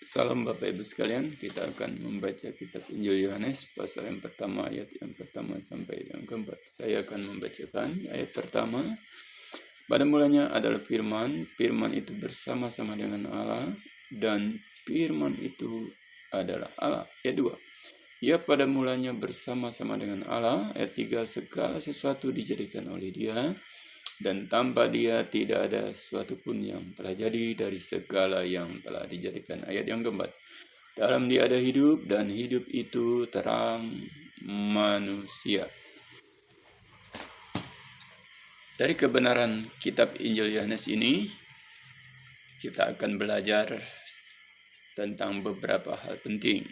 Salam Bapak Ibu sekalian, kita akan membaca kitab Injil Yohanes pasal yang pertama, ayat yang pertama sampai yang keempat. Saya akan membacakan ayat pertama. Pada mulanya adalah firman, firman itu bersama-sama dengan Allah, dan firman itu adalah Allah. Ayat 2. Ia pada mulanya bersama-sama dengan Allah. Ayat 3. Segala sesuatu dijadikan oleh Dia, dan tanpa Dia tidak ada sesuatu pun yang telah jadi dari segala yang telah dijadikan. Ayat yang keempat. Dalam Dia ada hidup, dan hidup itu terang manusia. Dari kebenaran kitab Injil Yohanes ini, kita akan belajar tentang beberapa hal penting.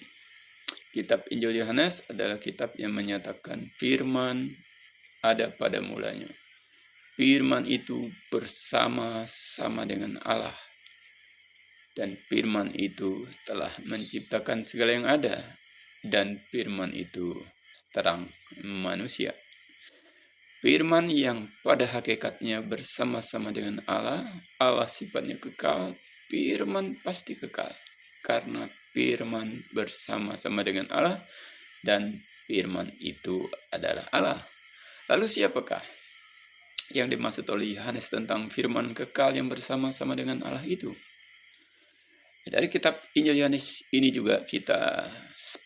Kitab Injil Yohanes adalah kitab yang menyatakan firman ada pada mulanya. Firman itu bersama-sama dengan Allah. Dan firman itu telah menciptakan segala yang ada. Dan firman itu terang manusia. Firman yang pada hakikatnya bersama-sama dengan Allah, Allah sifatnya kekal, firman pasti kekal. Karena firman bersama-sama dengan Allah, dan firman itu adalah Allah. Lalu siapakah yang dimaksud oleh Yohanes tentang firman kekal yang bersama-sama dengan Allah itu? Dari kitab Injil Yohanes ini juga kita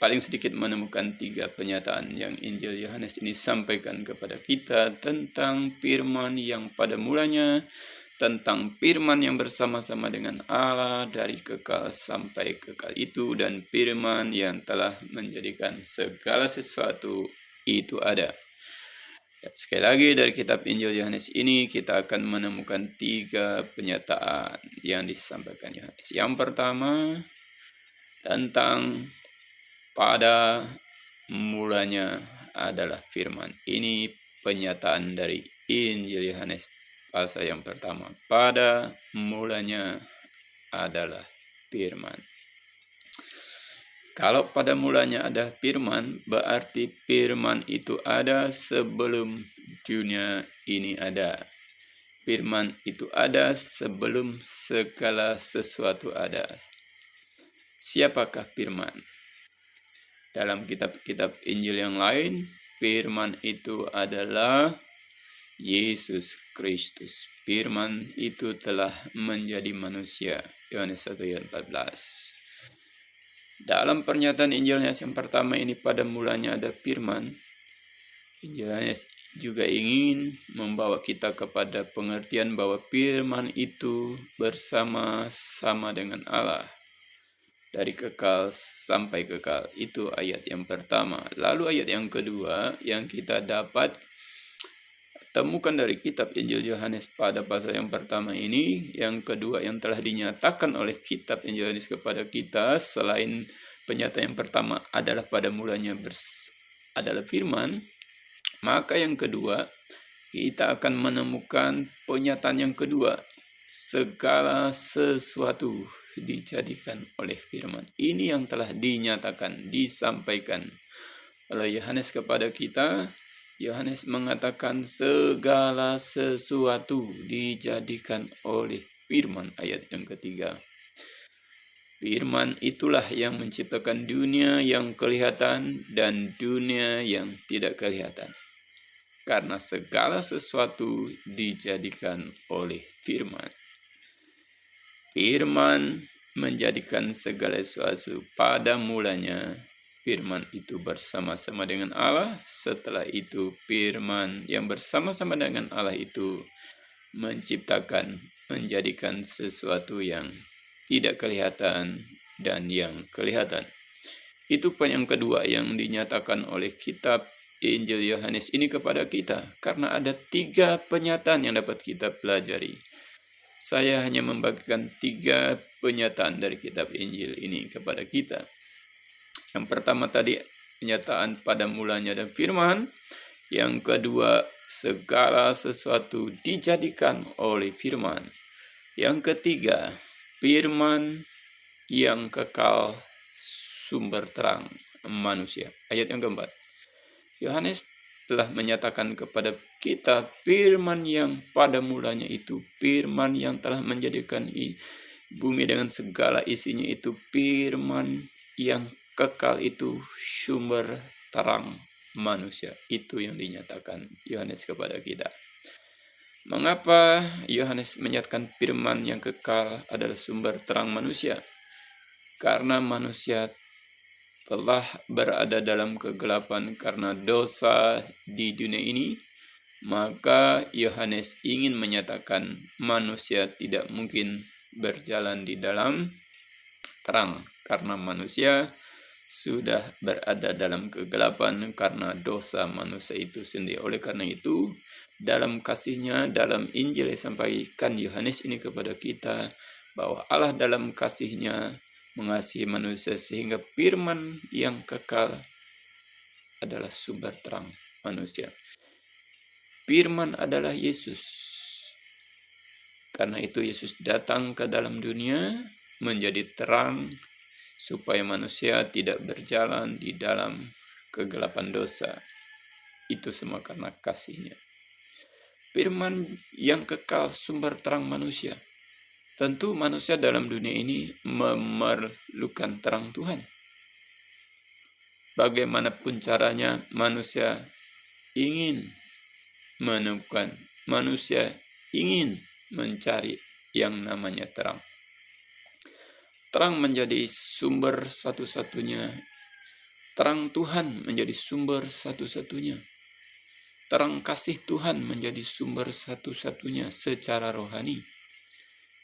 paling sedikit menemukan 3 pernyataan yang Injil Yohanes ini sampaikan kepada kita tentang firman yang pada mulanya, tentang firman yang bersama-sama dengan Allah dari kekal sampai kekal itu, dan firman yang telah menjadikan segala sesuatu itu ada. Sekali lagi dari kitab Injil Yohanes ini kita akan menemukan 3 pernyataan yang disampaikan Yohanes. Yang pertama tentang pada mulanya adalah firman. Ini pernyataan dari Injil Yohanes pasal yang pertama. Pada mulanya adalah firman. Kalau pada mulanya ada firman, berarti firman itu ada sebelum dunia ini ada. Firman itu ada sebelum segala sesuatu ada. Siapakah firman? Dalam kitab-kitab Injil yang lain, firman itu adalah Yesus Kristus. Firman itu telah menjadi manusia. Yohanes 1 ayat 14. Dalam pernyataan Injil Yohanes yang pertama ini, pada mulanya ada firman, Injil Yohanes juga ingin membawa kita kepada pengertian bahwa firman itu bersama-sama dengan Allah dari kekal sampai kekal. Itu ayat yang pertama. Lalu ayat yang kedua yang kita dapat temukan dari kitab Injil Yohanes pada pasal yang pertama ini, yang kedua yang telah dinyatakan oleh kitab Injil Yohanes kepada kita selain pernyataan yang pertama adalah pada mulanya adalah firman, maka yang kedua kita akan menemukan pernyataan yang kedua, segala sesuatu dijadikan oleh firman. Ini yang telah dinyatakan, disampaikan oleh Yohanes kepada kita. Yohanes mengatakan segala sesuatu dijadikan oleh firman, ayat yang ketiga. Firman itulah yang menciptakan dunia yang kelihatan dan dunia yang tidak kelihatan. Karena segala sesuatu dijadikan oleh firman. Firman menjadikan segala sesuatu. Pada mulanya firman itu bersama-sama dengan Allah. Setelah itu firman yang bersama-sama dengan Allah itu menciptakan, menjadikan sesuatu yang tidak kelihatan dan yang kelihatan. Itu poin yang kedua yang dinyatakan oleh kitab Injil Yohanes ini kepada kita. Karena ada 3 pernyataan yang dapat kita pelajari. Saya hanya membagikan 3 pernyataan dari kitab Injil ini kepada kita. Yang pertama tadi pernyataan pada mulanya ada firman. Yang kedua, segala sesuatu dijadikan oleh firman. Yang ketiga, firman yang kekal, sumber terang manusia. Ayat yang keempat. Yohanes telah menyatakan kepada kita firman yang pada mulanya itu, firman yang telah menjadikan bumi dengan segala isinya itu firman yang kekal, itu sumber terang manusia. Itu yang dinyatakan Yohanes kepada kita. Mengapa Yohanes menyatakan firman yang kekal adalah sumber terang manusia? Karena manusia telah berada dalam kegelapan karena dosa di dunia ini, maka Yohanes ingin menyatakan manusia tidak mungkin berjalan di dalam terang karena manusia sudah berada dalam kegelapan karena dosa manusia itu sendiri. Oleh karena itu, dalam kasihnya, dalam Injil disampaikan Yohanes ini kepada kita, bahwa Allah dalam kasihnya mengasihi manusia sehingga firman yang kekal adalah sumber terang manusia. Firman adalah Yesus. Karena itu Yesus datang ke dalam dunia menjadi terang supaya manusia tidak berjalan di dalam kegelapan dosa. Itu semua karena kasihnya. Firman yang kekal sumber terang manusia. Tentu manusia dalam dunia ini memerlukan terang Tuhan. Bagaimanapun caranya manusia ingin menemukan, manusia ingin mencari yang namanya terang. Terang menjadi sumber satu-satunya. Terang Tuhan menjadi sumber satu-satunya. Terang kasih Tuhan menjadi sumber satu-satunya secara rohani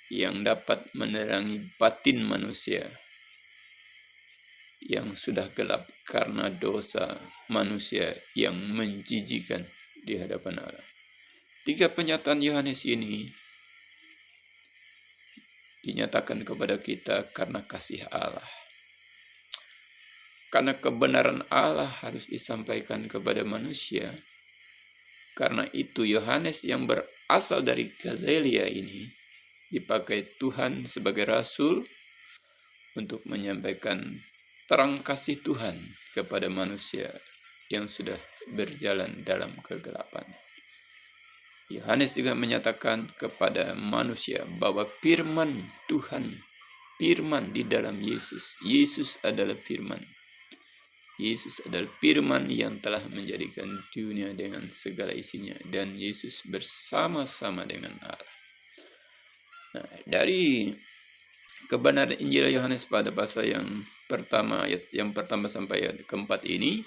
yang dapat menerangi batin manusia yang sudah gelap karena dosa manusia yang menjijikan di hadapan Allah. 3 pernyataan Yohanes ini dinyatakan kepada kita karena kasih Allah. Karena kebenaran Allah harus disampaikan kepada manusia. Karena itu Yohanes yang berasal dari Galilea ini dipakai Tuhan sebagai rasul untuk menyampaikan terang kasih Tuhan kepada manusia yang sudah berjalan dalam kegelapan. Yohanes juga menyatakan kepada manusia bahwa firman Tuhan, firman di dalam Yesus. Yesus adalah firman. Yesus adalah firman yang telah menjadikan dunia dengan segala isinya. Dan Yesus bersama-sama dengan Allah. Nah, dari kebenaran Injil Yohanes pada pasal yang pertama, ayat yang pertama sampai ayat keempat ini,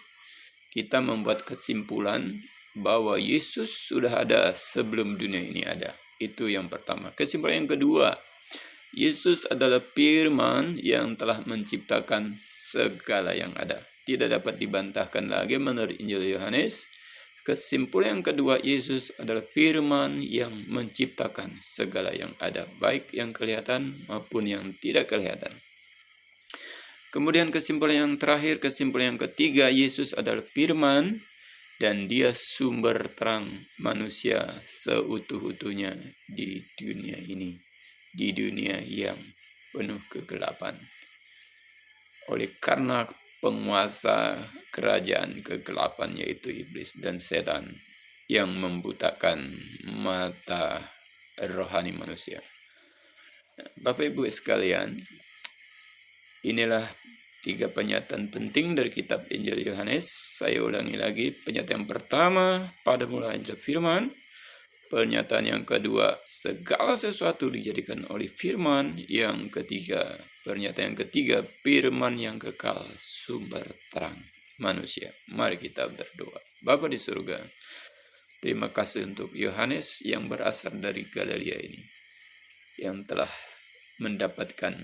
kita membuat kesimpulan bahwa Yesus sudah ada sebelum dunia ini ada. Itu yang pertama. Kesimpulan yang kedua, Yesus adalah firman yang telah menciptakan segala yang ada. Tidak dapat dibantahkan lagi menurut Injil Yohanes. Kesimpulan yang kedua, Yesus adalah firman yang menciptakan segala yang ada, baik yang kelihatan maupun yang tidak kelihatan. Kemudian kesimpulan yang terakhir, kesimpulan yang ketiga, Yesus adalah firman dan dia sumber terang manusia seutuh-utuhnya di dunia ini, di dunia yang penuh kegelapan. Oleh karena penguasa kerajaan kegelapan yaitu iblis dan setan yang membutakan mata rohani manusia. Bapak Ibu sekalian, inilah 3 pernyataan penting dari kitab Injil Yohanes. Saya ulangi lagi. Pernyataan yang pertama, pada mulanya adalah firman. Pernyataan yang kedua, segala sesuatu dijadikan oleh firman. Yang ketiga, pernyataan yang ketiga, firman yang kekal, sumber terang manusia. Mari kita berdoa. Bapa di surga, terima kasih untuk Yohanes yang berasal dari Galilea ini, yang telah mendapatkan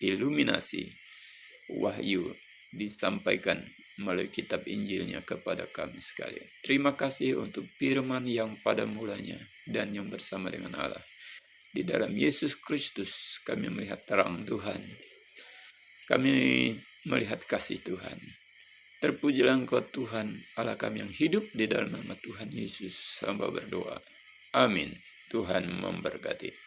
iluminasi wahyu disampaikan melalui kitab Injilnya kepada kami sekalian. Terima kasih untuk firman yang pada mulanya dan yang bersama dengan Allah. Di dalam Yesus Kristus kami melihat terang Tuhan. Kami melihat kasih Tuhan. Terpujilah Engkau Tuhan Allah kami yang hidup, di dalam nama Tuhan Yesus hamba berdoa. Amin. Tuhan memberkati.